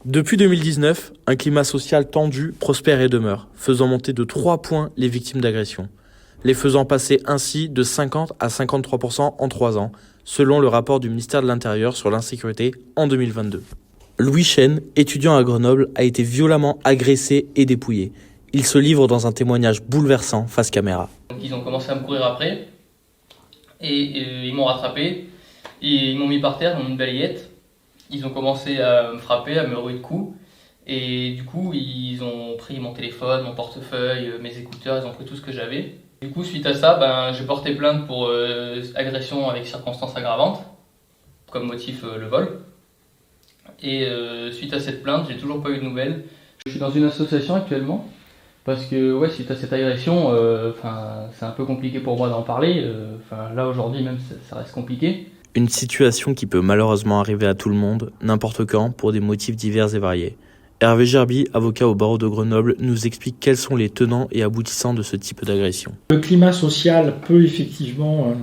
Depuis 2019, un climat social tendu prospère et demeure, faisant monter de 3 points les victimes d'agressions, les faisant passer ainsi de 50 à 53% en 3 ans, selon le rapport du ministère de l'Intérieur sur l'insécurité en 2022. Louis Chêne, étudiant à Grenoble, a été violemment agressé et dépouillé. Il se livre dans un témoignage bouleversant face caméra. Donc ils ont commencé à me courir après et ils m'ont rattrapé et ils m'ont mis par terre, ils m'ont mis une balayette. Ils ont commencé à me frapper, à me ruer de coups et du coup ils ont pris mon téléphone, mon portefeuille, mes écouteurs, ils ont pris tout ce que j'avais. Du coup suite à ça, j'ai porté plainte pour agression avec circonstances aggravantes, comme motif le vol. Et suite à cette plainte, j'ai toujours pas eu de nouvelles. Je suis dans une association actuellement. Parce que suite à cette agression, c'est un peu compliqué pour moi d'en parler. Là aujourd'hui même, ça reste compliqué. Une situation qui peut malheureusement arriver à tout le monde, n'importe quand, pour des motifs divers et variés. Hervé Gerby, avocat au barreau de Grenoble, nous explique quels sont les tenants et aboutissants de ce type d'agression. Le climat social peut effectivement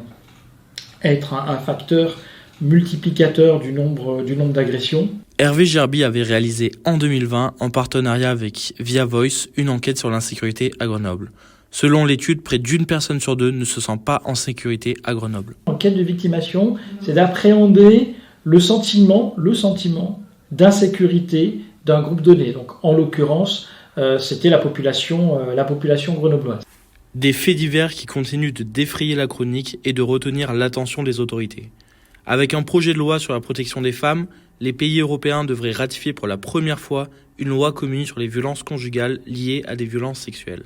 être un facteur multiplicateur du nombre d'agressions. Hervé Gerby avait réalisé en 2020, en partenariat avec Via Voice, une enquête sur l'insécurité à Grenoble. Selon l'étude, près d'une personne sur 2 ne se sent pas en sécurité à Grenoble. L'enquête de victimation, c'est d'appréhender le sentiment d'insécurité d'un groupe donné. Donc, en l'occurrence, c'était la population grenobloise. Des faits divers qui continuent de défrayer la chronique et de retenir l'attention des autorités. Avec un projet de loi sur la protection des femmes, les pays européens devraient ratifier pour la première fois une loi commune sur les violences conjugales liées à des violences sexuelles.